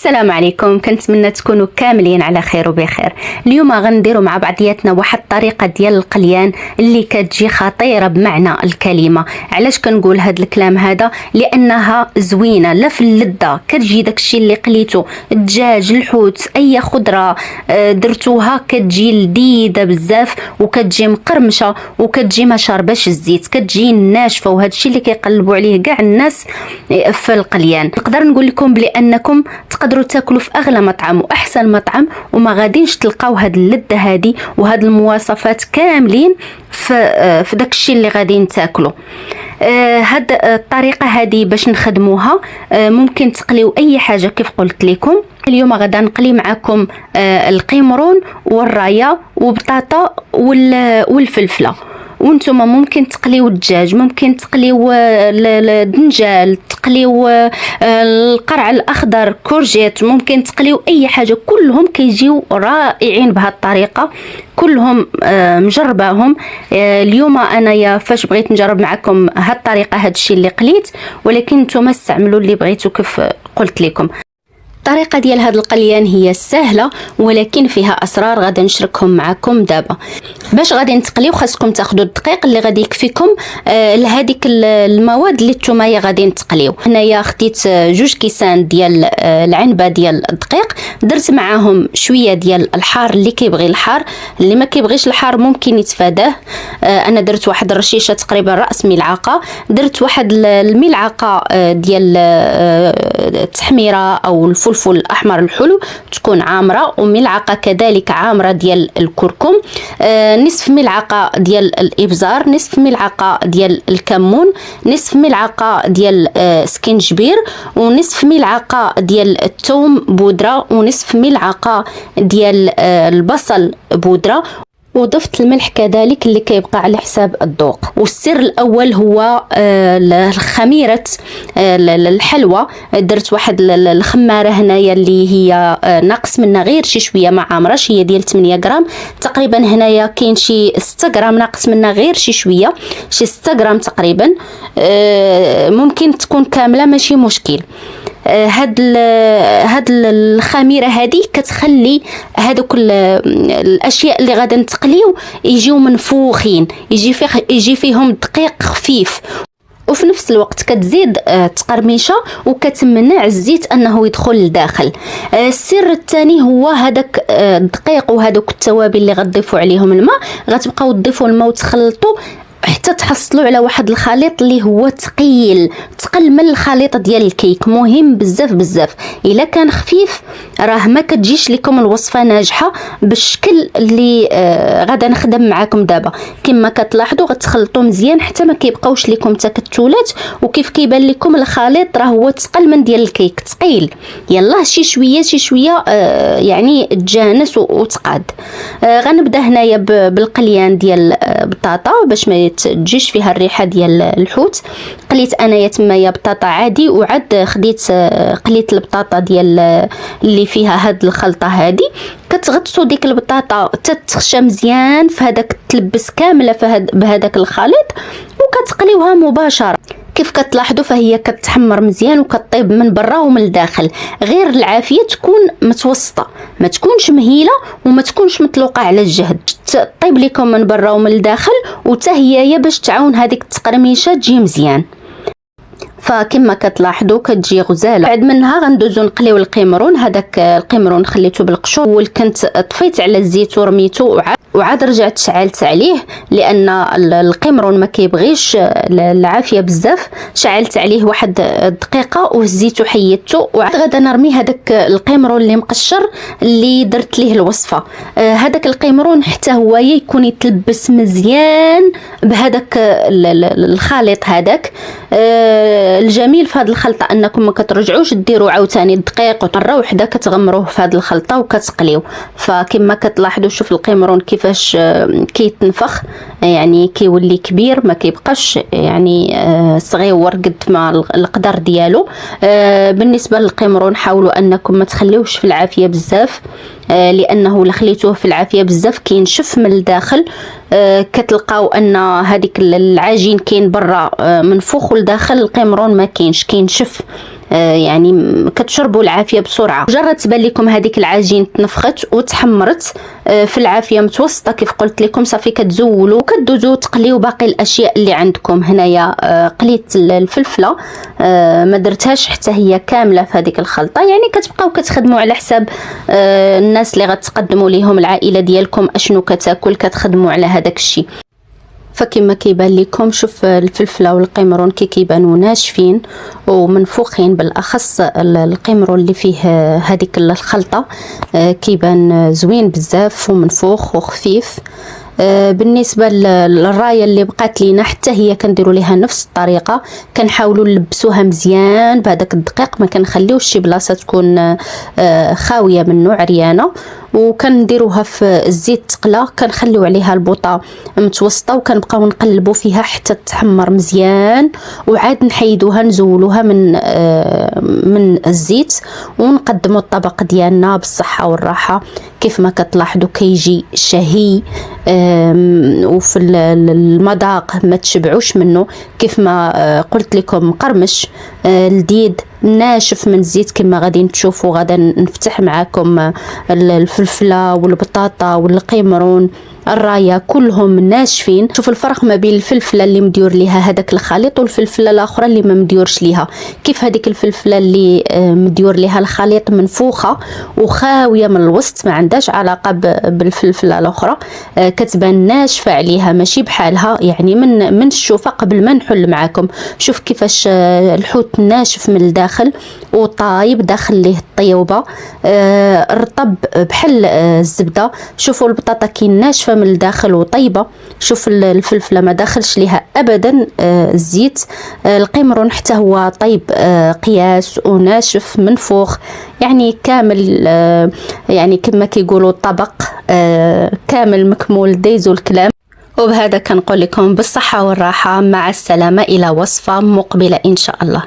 السلام عليكم، كنتمنى تكونوا كاملين على خير وبخير. اليوم غنديروا مع بعضياتنا واحد الطريقه ديال القليان اللي كتجي خطيره بمعنى الكلمه. علاش كنقول هذا الكلام هذا؟ لانها زوينه، لا في اللذه كتجي داكشي اللي قليتو، الدجاج، الحوت، اي خضره درتوها كتجي لذيذه بزاف وكتجي مقرمشه وكتجي ما شارباش الزيت، كتجي ناشفه، وهذا الشيء اللي كيقلبوا عليه كاع الناس في القليان. نقدر نقول لكم بانكم تقدروا تاكلوا في اغلى مطعم واحسن مطعم وما غاديش تلقاو هاد اللذه هادي وهاد المواصفات كاملين في داك الشيء اللي غاديين تاكلوا. هاد الطريقه هادي باش نخدموها ممكن تقليو اي حاجه كيف قلت لكم. اليوم غادا نقلي معكم القمرون والرايه وبطاطا والفلفله، وانتم ممكن تقليو الدجاج، ممكن تقليو الدنجال، تقليو القرع الاخضر، كورجيت، ممكن تقليو اي حاجه، كلهم كيجيو رائعين بهذه الطريقه، كلهم مجرباهم. اليوم انايا فاش بغيت نجرب معكم هذه الطريقه هذا الشيء اللي قليت، ولكن نتوما استعملوا اللي بغيتو كيف قلت لكم. الطريقه ديال هذا القليان هي سهله ولكن فيها اسرار غادي نشاركهم معكم دابا. باش غادي نتقليو خاصكم تاخذوا الدقيق اللي غادي يكفيكم لهذيك المواد اللي نتوما غادي تقليو. هنايا خديت 2 كيسان ديال العنبه ديال الدقيق، درت معاهم شويه ديال الحار، اللي كيبغي الحار، اللي ما كيبغيش الحار ممكن يتفاداه. انا درت واحد الرشيشه تقريبا راس ملعقه، درت واحد الملعقه ديال التحميره او الفلفل الاحمر الحلو تكون عامره، وملعقه كذلك عامره ديال الكركم، نصف ملعقه ديال الابزار، نصف ملعقه ديال الكمون، نصف ملعقه ديال سكينجبير، ونصف ملعقه ديال الثوم بودره، ونصف ملعقه ديال البصل بودره، وضفت الملح كذلك اللي كيبقى على حساب الذوق. والسر الاول هو خميره الحلوى. درت واحد الخماره هنايا اللي هي ناقص منها غير شي شويه، ما عامراش، هي ديال 8 غرام تقريبا. هنايا كاين شي 6 غرام ناقص منها غير شي شويه، شي 6 غرام تقريبا، ممكن تكون كامله ماشي مشكل. هاد الخميره هذه كتخلي هذوك الاشياء اللي غادي نتقليو يجيو منفوخين، يجي فيهم دقيق خفيف، وفي نفس الوقت كتزيد تقرميشه وكتمنع الزيت انه يدخل لداخل. السر الثاني هو هذاك الدقيق وهذوك التوابل اللي غتضيفوا عليهم الماء، غتبقاو تضيفوا الماء وتخلطوا حتى تحصلوا على واحد الخليط اللي هو ثقيل، ثقل من الخليط ديال الكيك. مهم بزاف بزاف، الا كان خفيف راه ما كتجيش لكم الوصفه ناجحه بالشكل اللي غادا نخدم معاكم دابا. كما كتلاحظوا غتخلطوا مزيان حتى ما كيبقاوش لكم تكتلات، وكيف كيبان لكم الخليط راه هو ثقل من ديال الكيك، ثقيل، يلا شي شويه شي شويه يعني تجانس وتقاد. غنبدا هنايا بالقليان ديال البطاطا باش ما تجيش فيها الريحه ديال الحوت. قليت انايا تمايا بطاطا عادي، وعاد خديت قليت البطاطا ديال اللي فيها هاد الخلطه هادي. كتغطسوا ديك البطاطا تتخشى مزيان في هذاك، تلبس كامله بهذاك الخليط، وكتقليوها مباشره. كيف كتلاحظوا فهي كتحمر مزيان وكطيب من برا ومن الداخل، غير العافيه تكون متوسطه، ما تكونش مهيله وما تكونش مطلوقه على الجهد، طيب لكم من برا ومن الداخل، وتا هي باش تعاون هذيك التقرميشه تجي مزيان. فكما كتلاحظوا كتجي غزاله. بعد منها غندوزو نقليو القمرون. هذاك القمرون خليته بالقشور، وكنت طفيت على الزيت ورميته وعاد رجعت شعلت عليه، لان القمرون ما كيبغيش العافيه بزاف. شعلت عليه واحد دقيقه وهزيته حيدته، وعاد غادا نرمي هذاك القمرون اللي مقشر اللي درت ليه الوصفه. هذاك القمرون حتى هو يكون يتلبس مزيان بهذاك الخليط هذاك. الجميل في هذه الخلطه انكم ما كترجعوش ديروا عاوتاني الدقيق، مره وحده كتغمروه في هذه الخلطه وكتقليو. فكما كتلاحظوا شوف القمرون كيفاش كيتنفخ، يعني كيولي كبير، ما كيبقاش يعني صغيور قد ما القدر ديالو. بالنسبه للقمرون حاولوا انكم ما تخليوش في العافيه بزاف، لانه لخليتوه في العافيه بزاف كينشف من الداخل. كتلقاو ان هذيك العجين كاين برا منفوخ، والداخل القمرون ما كاينش، كينشف يعني كتشربوا العافيه بسرعه. مجرد تبان لكم هذيك العجين تنفخت وتحمرت في العافيه متوسطه كيف قلت لكم، صافي كتزولوا وكدوزوا تقليو باقي الاشياء اللي عندكم. هنايا قليت الفلفله ما درتهاش حتى هي كامله في هذيك الخلطه، يعني كتبقاو كتخدموا على حساب الناس اللي غتقدموا ليهم، العائله ديالكم اشنو كتاكل كتخدموا على هذاك الشيء. فكما كيبان لكم شوف الفلفله والقمرون كيبانوا ناشفين ومنفوخين، بالاخص القمرون اللي فيه هذيك الخلطه كيبان زوين بزاف ومنفوخ وخفيف. بالنسبه للرايه اللي بقات لينا حتى هي كنديروا ليها نفس الطريقه، كنحاولوا نلبسوها مزيان بهذاك الدقيق، ما كنخليوش شي بلاصه تكون خاويه منه عريانه، وكنديروها في الزيت تقلى، كنخليو عليها البوطه متوسطه وكنبقاو نقلبوا فيها حتى تحمر مزيان، وعاد نحيدوها نزولوها من الزيت ونقدموا الطبق ديالنا بالصحه والراحه. كيف ما كتلاحظوا كيجي شهي وفي المذاق ما تشبعوش منه، كيف ما قلت لكم مقرمش لذيذ ناشف من الزيت كما غادي تشوفوا. غادا نفتح معاكم الفلفله والبطاطا والقمرون الرايه كلهم ناشفين. شوف الفرق ما بين الفلفله اللي مديور ليها هذاك الخليط والفلفله الاخرى اللي ما مديورش ليها. كيف هذيك الفلفله اللي مديور ليها الخليط منفوخه وخاويه من الوسط، ما عندهاش علاقه بالفلفله الاخرى، كتبان ناشفه عليها ماشي بحالها. يعني من الشوفه قبل ما نحل معاكم شوف كيفاش الحوت ناشف من الداخل وطايب داخل ليه الطيوبه رطب بحال الزبده. شوفوا البطاطا كي ناشفه من الداخل وطيبه، شوف الفلفله ما داخلش ليها ابدا الزيت، القمرون حتى هو طيب قياس وناشف منفوخ، يعني كامل يعني كما كيقولوا الطبق كامل مكمول دايزو الكلام. وبهذا كنقول لكم بالصحه والراحه، مع السلامه، الى وصفه مقبله ان شاء الله.